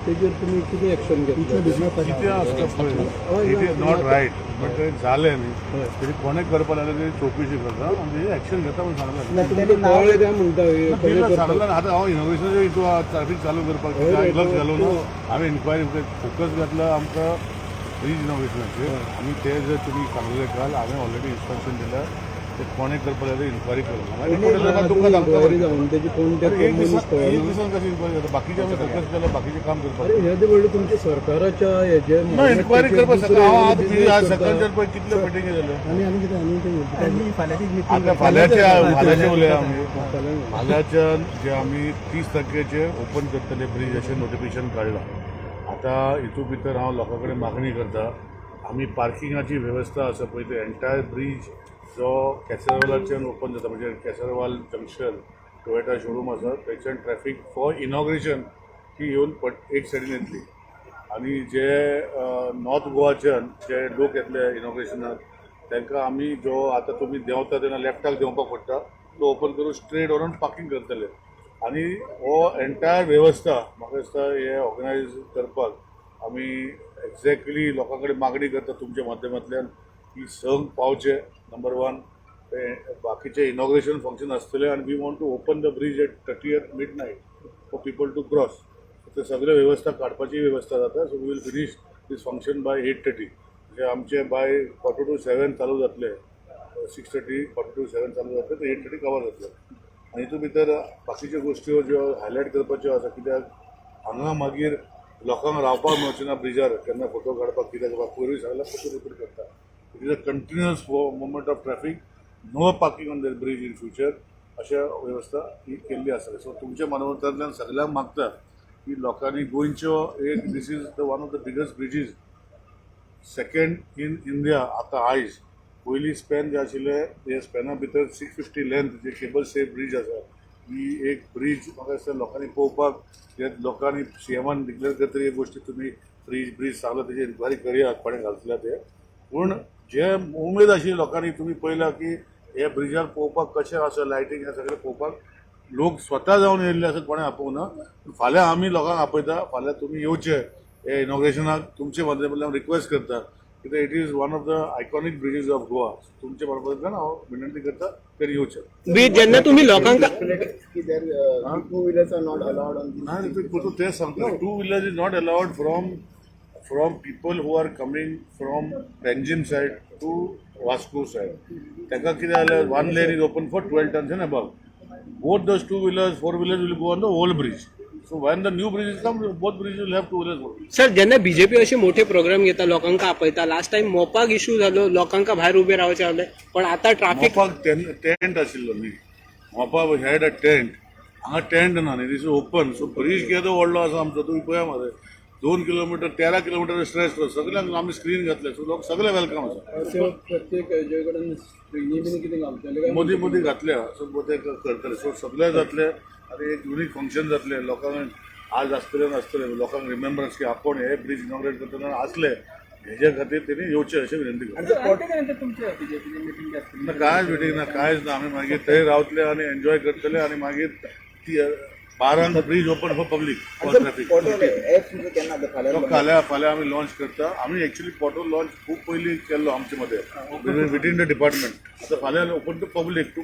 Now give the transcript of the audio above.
तेजेर तुम्ही किती ऍक्शन घेतली? किती असतं it is not right but ते झाले न्ही तरी कोणें करपा लागले तरी चौकशी करता आनी तेजी एक्शन घेता म्हणून सांगलें कळ्ळें काय म्हणटा तिला सांगलें आतां हांव इनोग्रेशनाच्या हितून ट्रॅफिक चालू करपाक लक्ष घालून हांवें इन्क्वायरी फोकस घातला आमकां ब्रिज इनोग्रेशनाचेर आनी ते जर तुमी सांगलें काल हांवें ऑलरेडी इन्स्ट्रक्शन दिलां ते कोणें करपा लागले इन्क्वायरी करता तुमकां सांगता एक दिसान कशी इन्क्वायरी करता बाकीचे आमी फोकस केला बाकीचें काम करपाक ह्या व्हडले तुमच्या सरकाराच्या हेजे इन्क्वायरी करपाक सकाळ हांव आज सकाळच्यान पळय कितले मिटींग जाल्यो आता फाल्यांचे उलया आमी फाल्यांच्यान जे आमी 30 तारखेचेर ओपन करतले ब्रिज अशें नोटिफिकेशन काडलां आतां हितू भितर हांव लोकां कडेन मागणी करता आमी पार्किंगाची वेवस्था आसा पळय ते एंटायर ब्रिज जो केसरवालाच्यान ओपन जाता म्हणजे केसरवाल जंक्शन टोयोटा शोरूम आसा थंयच्यान ट्रॅफिक फॉर इनॉग्रेशन ती येवन एक सायडीन येतली आनी जे नॉर्थ गोवाच्यान जे लोक येतले इनॉग्रेशनाक तांकां आमी जो आतां तुमी देंवता तेन्ना लेफ्टाक देंवपाक पडटा तो ओपन करून स्ट्रेट व्हरून पार्किंग करतले आनी हो एंटायर वेवस्था म्हाका दिसता हे ऑर्गनायज करपाक आमी एक्झॅक्टली लोकां कडेन मागणी करता तुमच्या माध्यमांतल्यान की संघ पावचे नंबर 1 बाकीचे इनॉग्रेशन फंक्शन आसतले आनी we want to open the bridge at 30th midnight for people to cross ते सगळे वेवस्था काडपाची वेवस्था जाता so we will finish this function by 8:30 म्हणजे आमचे बाय 4:45 चालू जातले 6:30 4:45 चालू जातले ते 8:30 कवर जातले आनी हितून भितर बाकीच्यो गोश्ट्यो ज्यो हायलायट करपाच्यो आसा कित्याक हांगा मागीर लोकांक रावपाक मेळचें ना ब्रिजार केन्ना फोटो काडपाक कित्याक पयरूय सांगला फोटो रिपीट करता it is a continuous movement of traffic no parking on the bridge in future अशा वेवस्था ही केल्ली आसा सो तुमच्या मानवतांतल्यान सगळ्यांक मागता की लोकांनी गोंयच्यो एक this is the one of the biggest bridges second in India आतां आयज पयलीं स्पॅन जे आशिल्ले हे स्पॅना भितर 650 लेंथ जे केबल सेफ ब्रिज आसा ही एक ब्रिज म्हाका दिसता लोकांनी पळोवपाक जे लोकांनी सीएमान डिक्लेअर करतरी हे गोश्टी तुमी ब्रिज सांगला तेजी इन्क्वायरी करया कोणें घालतल्या ते पूण जे उमेद आशिल्ली लोकांनी तुमी पळयला की हे ब्रिजार पळोवपाक कशें आसा लायटींग हे सगळें पळोवपाक लोक स्वता जावन येयल्ले आसा कोणें आपोवंक ना फाल्यां आमी लोकांक आपयता फाल्यां तुमी येवचे हे इनॉग्रेशनाक तुमचे माध्यमांतल्यान रिक्वेस्ट करता कित्याक it is one of the iconic bridges of Goa तुमचे मार्फतल्यान हांव विनंती करता तर येवचे ब्रिज जेन्ना तुम्ही लोकांक two wheelers are not allowed on ना तेच सांगता 2 wheeler is not allowed from people who are coming from Benjim side to Vasco side. Taka kida one lane is open for 12 tons and above. Both those 2 wheelers, 4 wheelers will go on the old bridge. So when the new bridges come, both bridges will have 2 wheelers. Sir जेन्ना BJP असे मोठे programme घेता लोकांका आपयता last time मोपाक issue जालो लोकांका भायर उबे रावचे आसले पण आता ट्रॅफिक मोपाक टेंट आशिल्लो न्ही मोपाक हॅड अ टेंट हांगा टेंट ना न्ही दिस ओपन सो ब्रिज केदो व्हडलो आसा आमचो तुमी पळया मरे 2 किलोमीटर 13 किलोमीटर स्ट्रेच सगळ्यांक आमी स्क्रीन घातले सो लोक सगळे वेलकम आसा प्रत्येक हेजे कडेन स्क्रिनी बीन कितें घालतले मदीं घातल्या सो ते करतले सो सगळे जातले आनी एक युनीक फंक्शन जातले लोकांक आज आसतले नासतले लोकांक रिमेंबरन्स की आपण हे ब्रिज इनॉग्रेट करतना आसले हेजे खातीर तेणी येवचे अशें विनंती करता कांयच मिटींग ना कांयच ना आमी मागीर थंय रावतले आनी एन्जॉय करतले आनी मागीर 12 bridge open for public for traffic फाल्यां आमी लॉन्च करता आमी एक्चुअली पोर्टल लॉन्च खूब पयलीं केल्लो आमचे मध्ये विथीन द डिपार्टमेंट आतां फाल्यां ओपन टू पब्लीक टू